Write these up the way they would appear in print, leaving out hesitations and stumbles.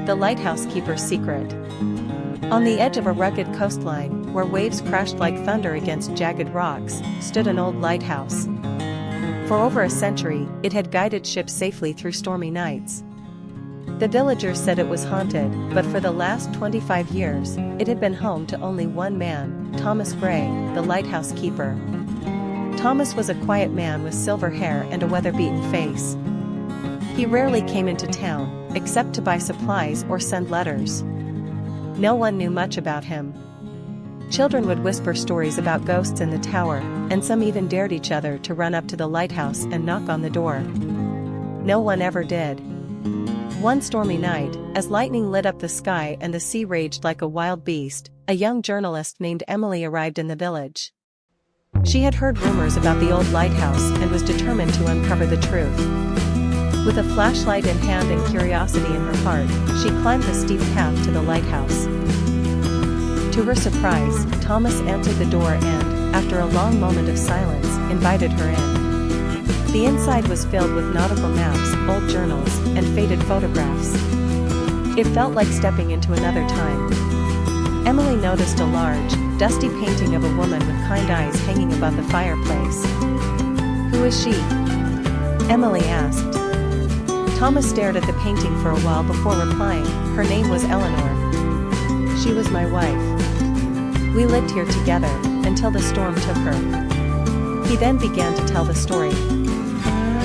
The Lighthouse Keeper's Secret. On the edge of a rugged coastline, where waves crashed like thunder against jagged rocks, stood an old lighthouse. For over a century, it had guided ships safely through stormy nights. The villagers said it was haunted, but for the last 25 years, it had been home to only one man, Thomas Gray, the lighthouse keeper. Thomas was a quiet man with silver hair and a weather-beaten face. He rarely came into town, except to buy supplies or send letters. No one knew much about him. Children would whisper stories about ghosts in the tower, and some even dared each other to run up to the lighthouse and knock on the door. No one ever did. One stormy night, as lightning lit up the sky and the sea raged like a wild beast, a young journalist named Emily arrived in the village. She had heard rumors about the old lighthouse and was determined to uncover the truth. With a flashlight in hand and curiosity in her heart, she climbed the steep path to the lighthouse. To her surprise, Thomas answered the door and, after a long moment of silence, invited her in. The inside was filled with nautical maps, old journals, and faded photographs. It felt like stepping into another time. Emily noticed a large, dusty painting of a woman with kind eyes hanging above the fireplace. "Who is she?" Emily asked. Thomas stared at the painting for a while before replying. "Her name was Eleanor. She was my wife. We lived here together, until the storm took her." He then began to tell the story.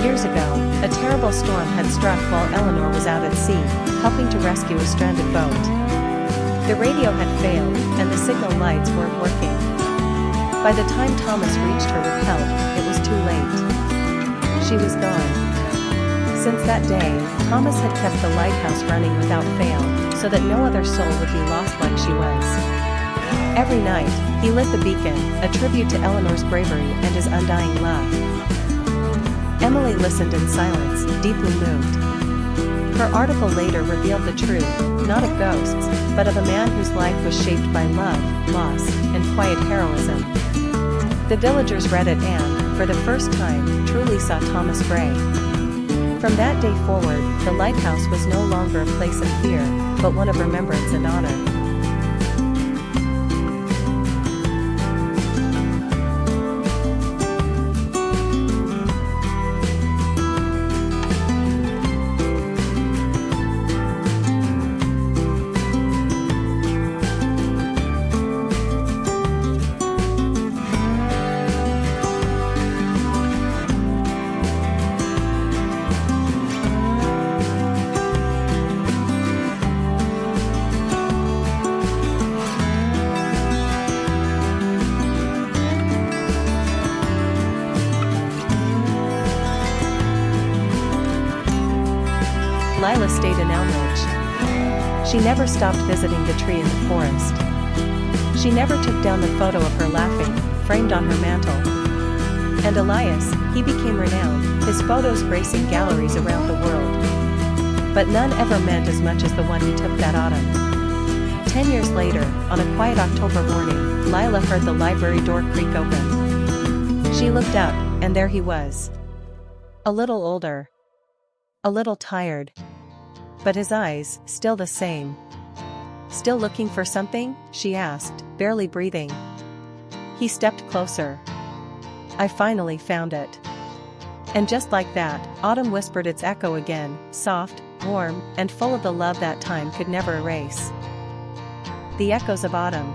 Years ago, a terrible storm had struck while Eleanor was out at sea, helping to rescue a stranded boat. The radio had failed, and the signal lights weren't working. By the time Thomas reached her with help, it was too late. She was gone. Since that day, Thomas had kept the lighthouse running without fail, so that no other soul would be lost like she was. Every night, he lit the beacon, a tribute to Eleanor's bravery and his undying love. Emily listened in silence, deeply moved. Her article later revealed the truth, not of ghosts, but of a man whose life was shaped by love, loss, and quiet heroism. The villagers read it and, for the first time, truly saw Thomas Gray. From that day forward, the lighthouse was no longer a place of fear, but one of remembrance and honor. Lila stayed in Elmridge. She never stopped visiting the tree in the forest. She never took down the photo of her laughing, framed on her mantle. And Elias, he became renowned, his photos gracing galleries around the world. But none ever meant as much as the one he took that autumn. 10 years later, on a quiet October morning, Lila heard the library door creak open. She looked up, and there he was. A little older. A little tired. But his eyes, still the same. "Still looking for something?" she asked, barely breathing. He stepped closer. "I finally found it." And just like that, autumn whispered its echo again, soft, warm, and full of the love that time could never erase. The echoes of autumn.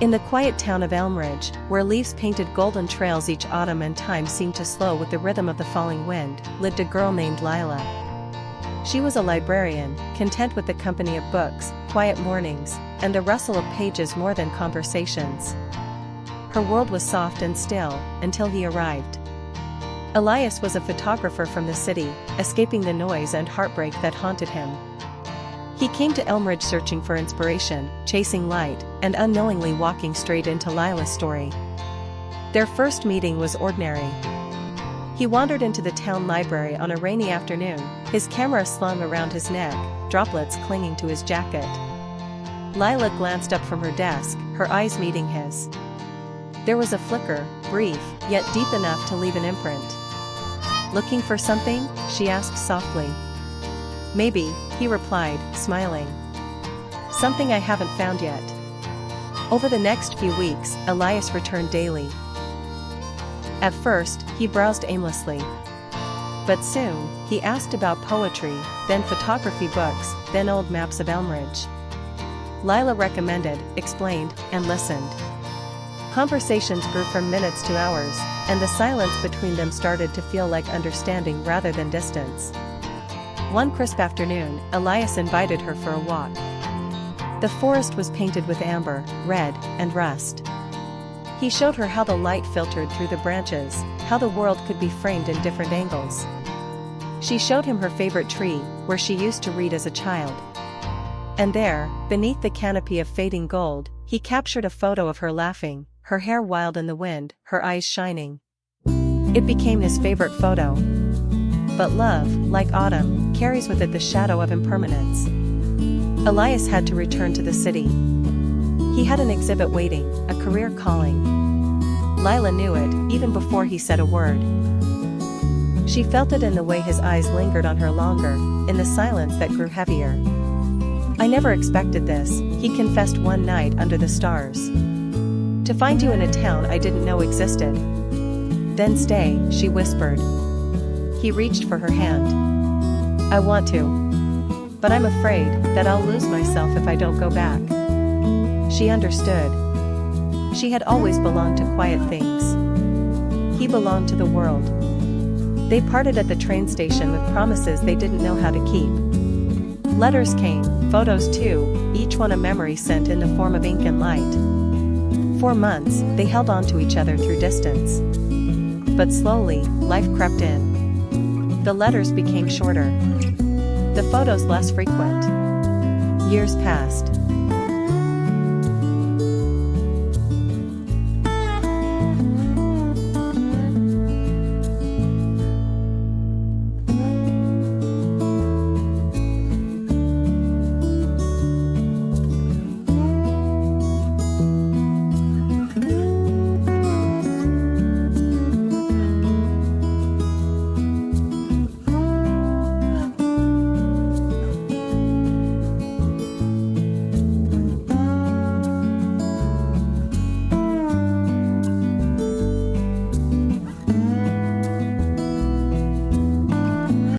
In the quiet town of Elmridge, where leaves painted golden trails each autumn and time seemed to slow with the rhythm of the falling wind, lived a girl named Lila. She was a librarian, content with the company of books, quiet mornings, and the rustle of pages more than conversations. Her world was soft and still, until he arrived. Elias was a photographer from the city, escaping the noise and heartbreak that haunted him. He came to Elmridge searching for inspiration, chasing light, and unknowingly walking straight into Lila's story. Their first meeting was ordinary. He wandered into the town library on a rainy afternoon, his camera slung around his neck, droplets clinging to his jacket. Lila glanced up from her desk, her eyes meeting his. There was a flicker, brief, yet deep enough to leave an imprint. "Looking for something?" she asked softly. Maybe, he replied, smiling. Something I haven't found yet. Over the next few weeks, Elias returned daily. At first, he browsed aimlessly. But soon, he asked about poetry, then photography books, then old maps of Elmridge. Lila recommended, explained, and listened. Conversations grew from minutes to hours, and the silence between them started to feel like understanding rather than distance. One crisp afternoon, Elias invited her for a walk. The forest was painted with amber, red, and rust. He showed her how the light filtered through the branches, how the world could be framed in different angles. She showed him her favorite tree, where she used to read as a child. And there, beneath the canopy of fading gold, he captured a photo of her laughing, her hair wild in the wind, her eyes shining. It became his favorite photo. But love, like autumn, carries with it the shadow of impermanence. Elias had to return to the city. He had an exhibit waiting, a career calling. Lila knew it, even before he said a word. She felt it in the way his eyes lingered on her longer, in the silence that grew heavier. I never expected this, he confessed one night under the stars. To find you in a town I didn't know existed. Then stay, she whispered. He reached for her hand. I want to. But I'm afraid that I'll lose myself if I don't go back. She understood. She had always belonged to quiet things. He belonged to the world. They parted at the train station with promises they didn't know how to keep. Letters came, photos too, each one a memory sent in the form of ink and light. For months, they held on to each other through distance. But slowly, life crept in. The letters became shorter. The photos less frequent. Years passed.